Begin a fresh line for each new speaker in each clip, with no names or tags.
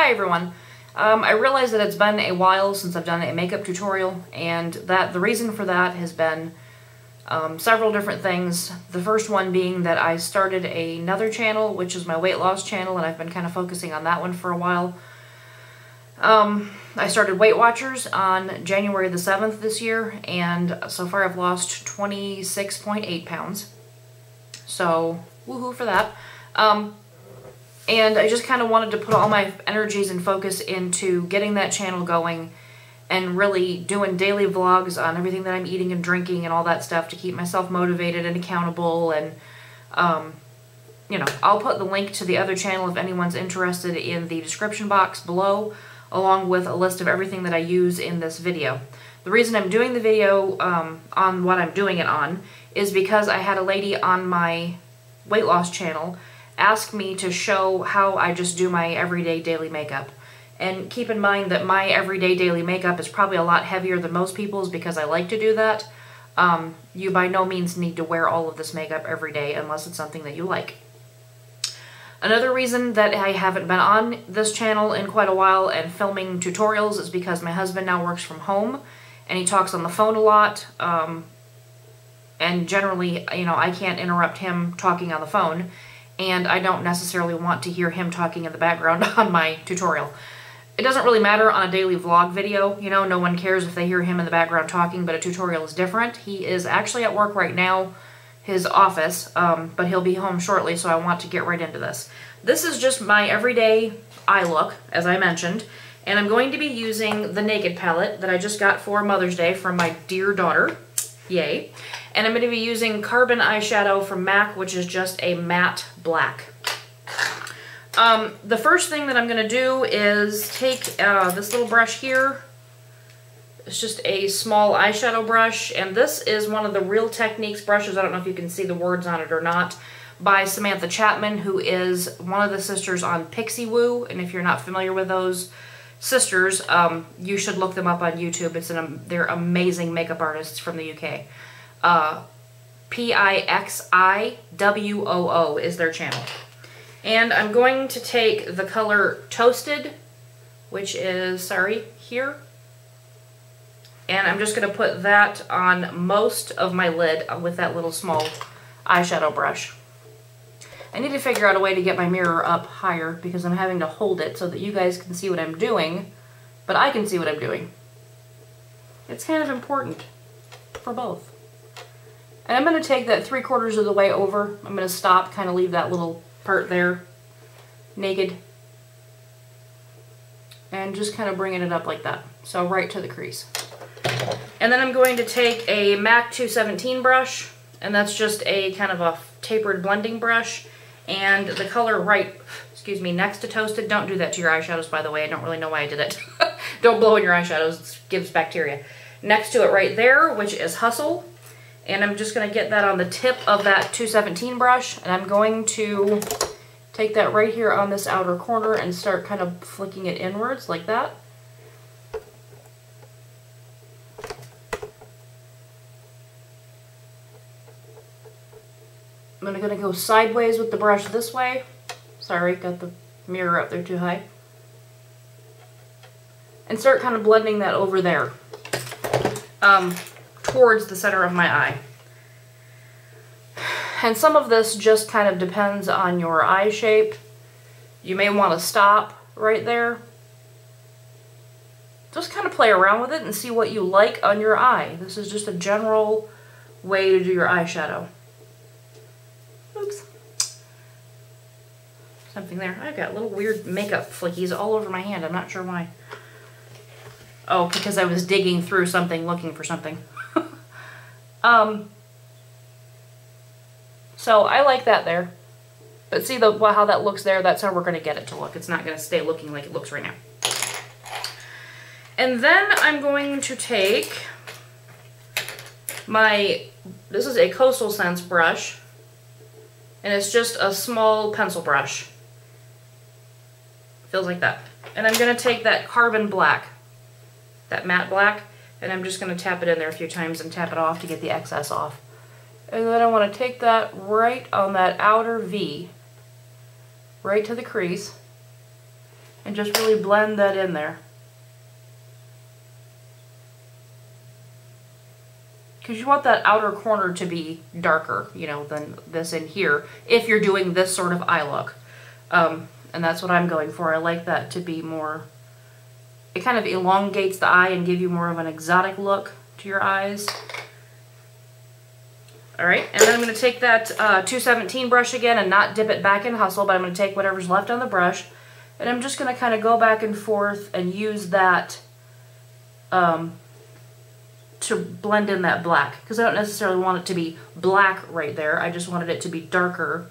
Hi everyone. I realize that it's been a while since I've done a makeup tutorial, and that the reason for that has been several different things. The first one being that I started another channel, which is my weight loss channel, and I've been kind of focusing on that one for a while. I started Weight Watchers on January the 7th this year, and so far I've lost 26.8 pounds. So, woohoo for that. And I just kind of wanted to put all my energies and focus into getting that channel going and really doing daily vlogs on everything that I'm eating and drinking and all that stuff to keep myself motivated and accountable. And, you know, I'll put the link to the other channel if anyone's interested in the description box below, along with a list of everything that I use in this video. The reason I'm doing the video on what I'm doing it on is because I had a lady on my weight loss channel ask me to show how I just do my everyday daily makeup. And keep in mind that my everyday daily makeup is probably a lot heavier than most people's because I like to do that. You by no means need to wear all of this makeup every day unless it's something that you like. Another reason that I haven't been on this channel in quite a while and filming tutorials is because my husband now works from home and he talks on the phone a lot. And generally, you know, I can't interrupt him talking on the phone, and I don't necessarily want to hear him talking in the background on my tutorial. It doesn't really matter on a daily vlog video, you know, no one cares if they hear him in the background talking, but a tutorial is different. He is actually at work right now, his office, but he'll be home shortly, so I want to get right into this. This is just my everyday eye look, as I mentioned, and I'm going to be using the Naked palette that I just got for Mother's Day from my dear daughter. Yay. And I'm going to be using Carbon eyeshadow from MAC, which is just a matte black. The first thing that I'm going to do is take this little brush here. It's just a small eyeshadow brush, and this is one of the Real Techniques brushes. I don't know if you can see the words on it or not, by Samantha Chapman, who is one of the sisters on Pixie Woo. And if you're not familiar with those sisters, you should look them up on YouTube. They're amazing makeup artists from the UK. P-I-X-I-W-O-O is their channel. And I'm going to take the color Toasted, which is, here. And I'm just going to put that on most of my lid with that little small eyeshadow brush. I need to figure out a way to get my mirror up higher because I'm having to hold it so that you guys can see what I'm doing, but I can see what I'm doing. It's kind of important for both. And I'm going to take that 3/4 of the way over. I'm going to stop, kind of leave that little part there naked, and just kind of bringing it up like that. So right to the crease. And then I'm going to take a MAC 217 brush, and that's just a kind of a tapered blending brush. And the color next to Toasted, don't do that to your eyeshadows, by the way. I don't really know why I did it. Don't blow in your eyeshadows, it gives bacteria. Next to it right there, which is Hustle. And I'm just going to get that on the tip of that 217 brush, and I'm going to take that right here on this outer corner and start kind of flicking it inwards like that. I'm going to go sideways with the brush this way. Sorry, got the mirror up there too high. And start kind of blending that over there. Towards the center of my eye. And some of this just kind of depends on your eye shape. You may want to stop right there. Just kind of play around with it and see what you like on your eye. This is just a general way to do your eyeshadow. Oops. Something there. I've got little weird makeup flickies all over my hand. I'm not sure why. Oh, because I was digging through something looking for something. So I like that there. But see how that looks there? That's how we're going to get it to look. It's not going to stay looking like it looks right now. And then I'm going to take this is a Coastal Scents brush. And it's just a small pencil brush. Feels like that. And I'm going to take that Carbon black, that matte black, and I'm just going to tap it in there a few times and tap it off to get the excess off. And then I want to take that right on that outer V, right to the crease, and just really blend that in there. Because you want that outer corner to be darker, you know, than this in here, if you're doing this sort of eye look. And that's what I'm going for. I like that to be more, it kind of elongates the eye and give you more of an exotic look to your eyes. Alright, and then I'm going to take that 217 brush again and not dip it back in Hustle, but I'm going to take whatever's left on the brush, and I'm just going to kind of go back and forth and use that to blend in that black, because I don't necessarily want it to be black right there. I just wanted it to be darker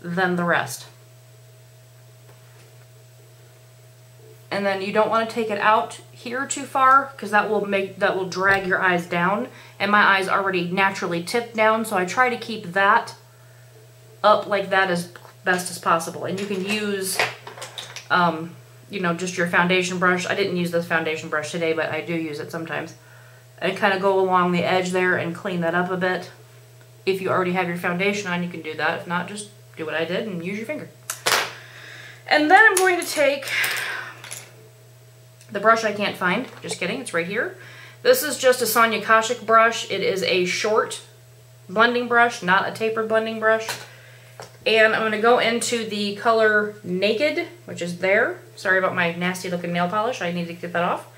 than the rest. And then you don't want to take it out here too far, because that will drag your eyes down, and my eyes already naturally tip down, so I try to keep that up like that as best as possible. And you can use you know, just your foundation brush. I didn't use this foundation brush today, but I do use it sometimes. And kind of go along the edge there and clean that up a bit. If you already have your foundation on, you can do that. If not, just do what I did and use your finger. And then I'm going to take the brush I can't find. Just kidding, it's right here. This is just a Sonia Kashuk brush. It is a short blending brush, not a tapered blending brush. And I'm going to go into the color Naked, which is there. Sorry about my nasty looking nail polish. I need to get that off.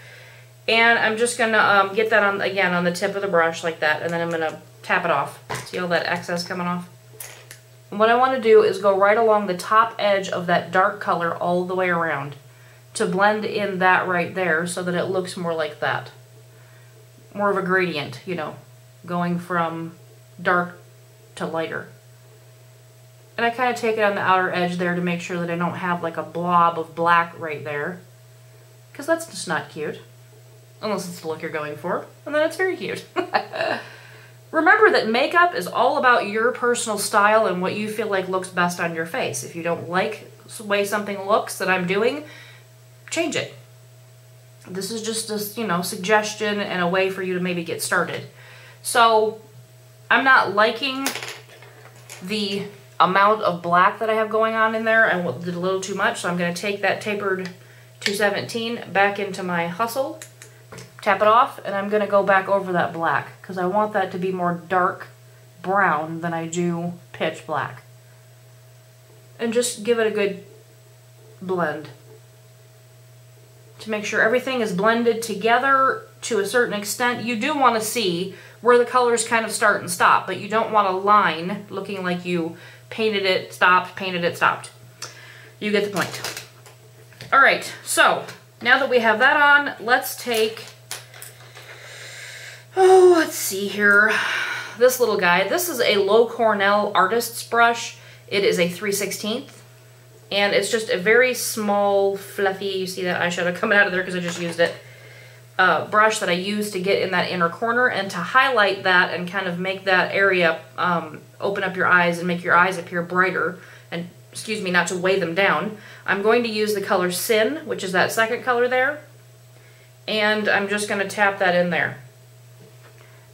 And I'm just going to get that on, again, on the tip of the brush like that. And then I'm going to tap it off. See all that excess coming off? And what I want to do is go right along the top edge of that dark color all the way around to blend in that right there so that it looks more like that. More of a gradient, you know, going from dark to lighter. And I kind of take it on the outer edge there to make sure that I don't have like a blob of black right there. Because that's just not cute. Unless it's the look you're going for. And then it's very cute. Remember that makeup is all about your personal style and what you feel like looks best on your face. If you don't like the way something looks that I'm doing, change it. This is just a, you know, suggestion and a way for you to maybe get started. So I'm not liking the amount of black that I have going on in there. I did a little too much, so I'm going to take that tapered 217 back into my Hustle, tap it off, and I'm going to go back over that black because I want that to be more dark brown than I do pitch black. And just give it a good blend to make sure everything is blended together to a certain extent. You do want to see where the colors kind of start and stop, but you don't want a line looking like you painted it, stopped, painted it, stopped. You get the point. Alright, so now that we have that on, let's take, oh, let's see here, this little guy. This is a Low Cornell Artist's brush. It is a 3/16, and it's just a very small, fluffy, you see that eyeshadow coming out of there because I just used it, brush that I use to get in that inner corner and to highlight that and kind of make that area open up your eyes and make your eyes appear brighter, and excuse me, not to weigh them down. I'm going to use the color Sin, which is that second color there, and I'm just going to tap that in there.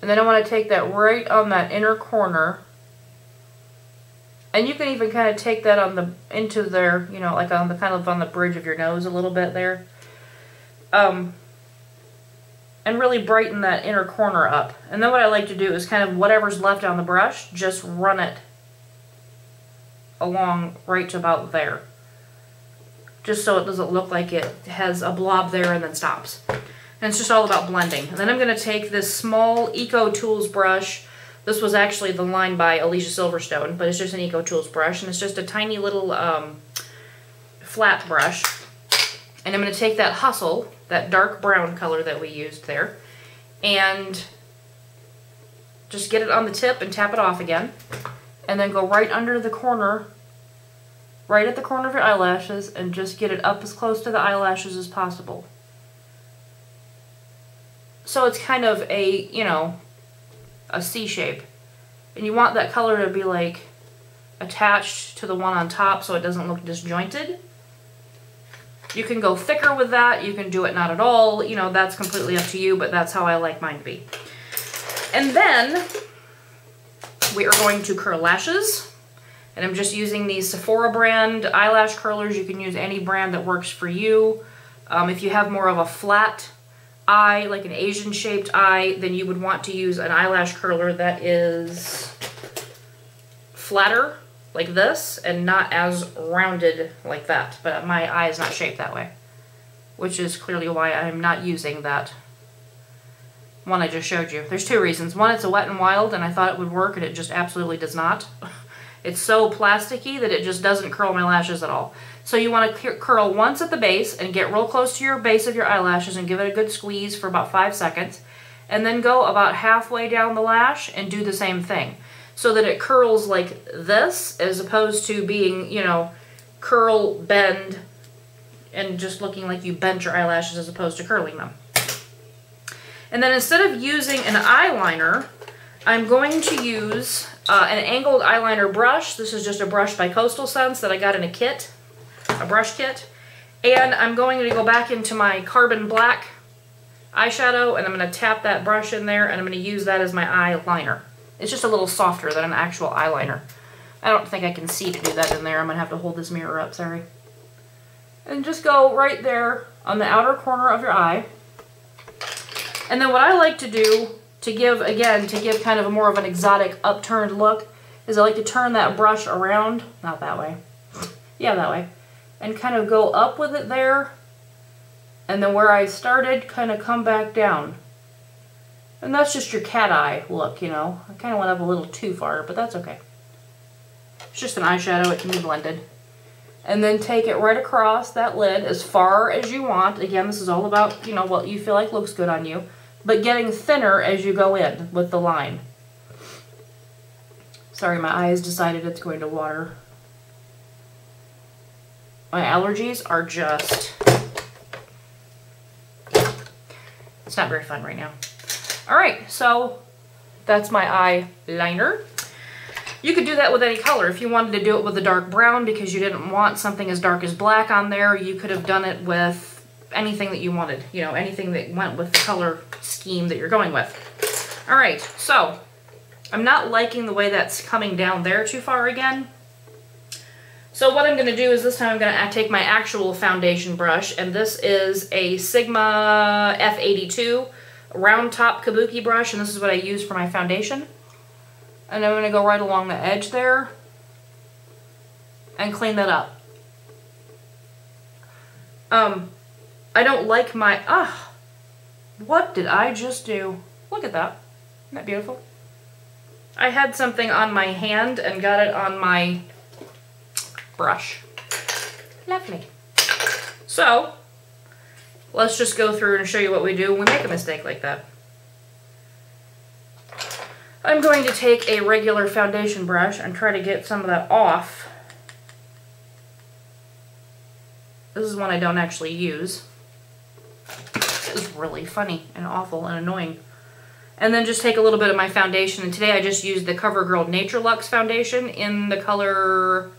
And then I want to take that right on that inner corner, and you can even kind of take that on the into there, you know, like on the kind of on the bridge of your nose a little bit there. And really brighten that inner corner up. And then what I like to do is kind of whatever's left on the brush, just run it along right to about there. Just so it doesn't look like it has a blob there and then stops. And it's just all about blending. And then I'm going to take this small Eco Tools brush. This was actually the line by Alicia Silverstone, but it's just an Eco Tools brush. And it's just a tiny little flat brush. And I'm going to take that Hustle, that dark brown color that we used there, and just get it on the tip and tap it off again. And then go right under the corner, right at the corner of your eyelashes, and just get it up as close to the eyelashes as possible. So it's kind of a, you know, a C shape. And you want that color to be like attached to the one on top so it doesn't look disjointed. You can go thicker with that, you can do it not at all, you know, that's completely up to you, but that's how I like mine to be. And then we are going to curl lashes. And I'm just using these Sephora brand eyelash curlers. You can use any brand that works for you. If you have more of a flat eye, like an Asian shaped eye, then you would want to use an eyelash curler that is flatter like this and not as rounded like that. But my eye is not shaped that way, which is clearly why I'm not using that one I just showed you. There's two reasons. One, it's a Wet n Wild and I thought it would work and it just absolutely does not. It's so plasticky that it just doesn't curl my lashes at all. So you want to curl once at the base and get real close to your base of your eyelashes and give it a good squeeze for about 5 seconds. And then go about halfway down the lash and do the same thing. So that it curls like this as opposed to being, you know, curl, bend, and just looking like you bent your eyelashes as opposed to curling them. And then instead of using an eyeliner, I'm going to use an angled eyeliner brush. This is just a brush by Coastal Scents that I got in a kit, a brush kit. And I'm going to go back into my Carbon Black eyeshadow and I'm going to tap that brush in there and I'm going to use that as my eyeliner. It's just a little softer than an actual eyeliner. I don't think I can see to do that in there. I'm going to have to hold this mirror up, sorry. And just go right there on the outer corner of your eye. And then what I like to do to give, again, to give kind of a more of an exotic upturned look is I like to turn that brush around, not that way, yeah, that way, and kind of go up with it there, and then where I started, kind of come back down. And that's just your cat eye look, you know. I kind of went up a little too far, but that's okay. It's just an eyeshadow, it can be blended. And then take it right across that lid as far as you want. Again, this is all about, you know, what you feel like looks good on you. But getting thinner as you go in with the line. Sorry, my eyes decided it's going to water. My allergies are just... It's not very fun right now. Alright, so that's my eyeliner. You could do that with any color. If you wanted to do it with a dark brown because you didn't want something as dark as black on there, you could have done it with anything that you wanted. You know, anything that went with the color scheme that you're going with. Alright, so I'm not liking the way that's coming down there too far again. So what I'm going to do is this time I'm going to take my actual foundation brush, and this is a Sigma F82 round top kabuki brush, and this is what I use for my foundation. And I'm going to go right along the edge there and clean that up. I don't like my, what did I just do? Look at that. Isn't that beautiful? I had something on my hand and got it on my brush. Lovely. So, let's just go through and show you what we do when we make a mistake like that. I'm going to take a regular foundation brush and try to get some of that off. This is one I don't actually use. This is really funny and awful and annoying. And then just take a little bit of my foundation, and today I just used the CoverGirl Nature Luxe foundation in the color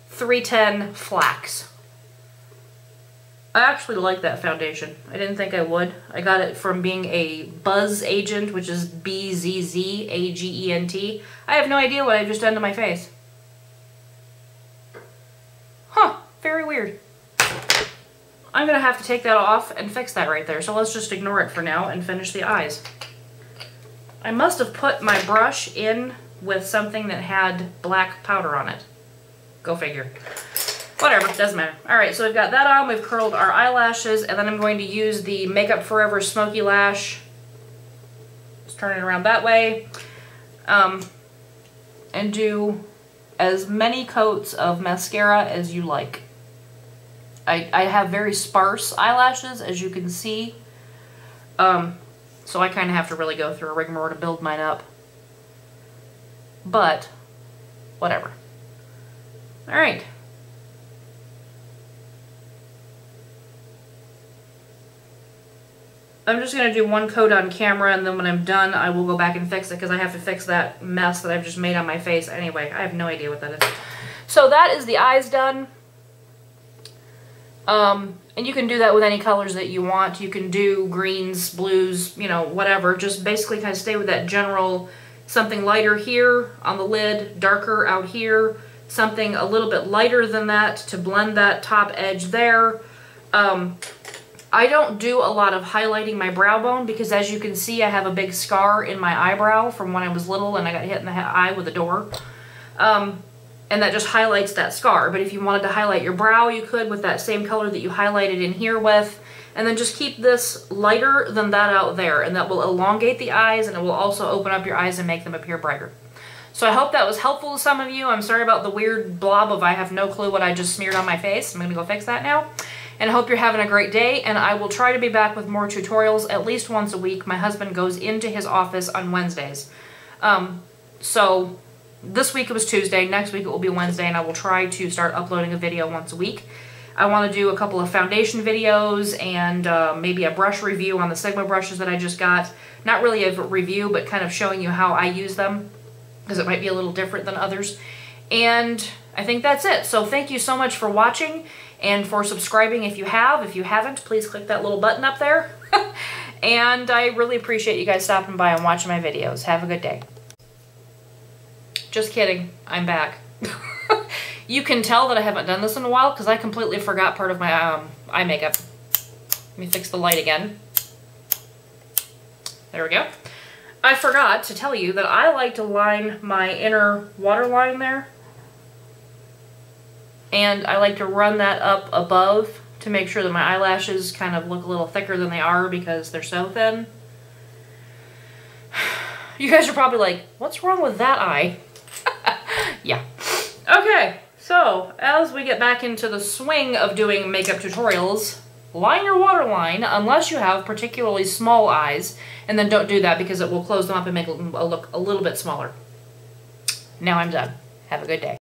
310 Flax. I actually like that foundation. I didn't think I would. I got it from being a Buzz Agent, which is B-Z-Z-A-G-E-N-T. I have no idea what I've just done to my face. Huh, very weird. I'm gonna have to take that off and fix that right there, so let's just ignore it for now and finish the eyes. I must have put my brush in with something that had black powder on it. Go figure. Whatever, doesn't matter. Alright, so we've got that on, we've curled our eyelashes, and then I'm going to use the Makeup Forever Smoky Lash. Just turn it around that way. And do as many coats of mascara as you like. I have very sparse eyelashes, as you can see. So I kind of have to really go through a rigmarole to build mine up. But, whatever. Alright. I'm just going to do one coat on camera, and then when I'm done, I will go back and fix it, because I have to fix that mess that I've just made on my face anyway. I have no idea what that is. So that is the eyes done. And you can do that with any colors that you want. You can do greens, blues, you know, whatever. Just basically kind of stay with that general, something lighter here on the lid, darker out here, something a little bit lighter than that to blend that top edge there. I don't do a lot of highlighting my brow bone because, as you can see, I have a big scar in my eyebrow from when I was little and I got hit in the eye with a door. And that just highlights that scar. But if you wanted to highlight your brow, you could with that same color that you highlighted in here with. And then just keep this lighter than that out there, and that will elongate the eyes, and it will also open up your eyes and make them appear brighter. So I hope that was helpful to some of you. I'm sorry about the weird blob of I have no clue what I just smeared on my face. I'm going to go fix that now. And I hope you're having a great day, and I will try to be back with more tutorials at least once a week. My husband goes into his office on Wednesdays. So this week it was Tuesday, next week it will be Wednesday, and I will try to start uploading a video once a week. I want to do a couple of foundation videos and maybe a brush review on the Sigma brushes that I just got. Not really a review, but kind of showing you how I use them, because it might be a little different than others. And I think that's it. So thank you so much for watching and for subscribing if you have. If you haven't, please click that little button up there. And I really appreciate you guys stopping by and watching my videos. Have a good day. Just kidding. I'm back. You can tell that I haven't done this in a while because I completely forgot part of my eye makeup. Let me fix the light again. There we go. I forgot to tell you that I like to line my inner waterline there. And I like to run that up above to make sure that my eyelashes kind of look a little thicker than they are because they're so thin. You guys are probably like, what's wrong with that eye? Yeah. Okay. So, as we get back into the swing of doing makeup tutorials, line your waterline unless you have particularly small eyes, and then don't do that because it will close them up and make them look a little bit smaller. Now I'm done. Have a good day.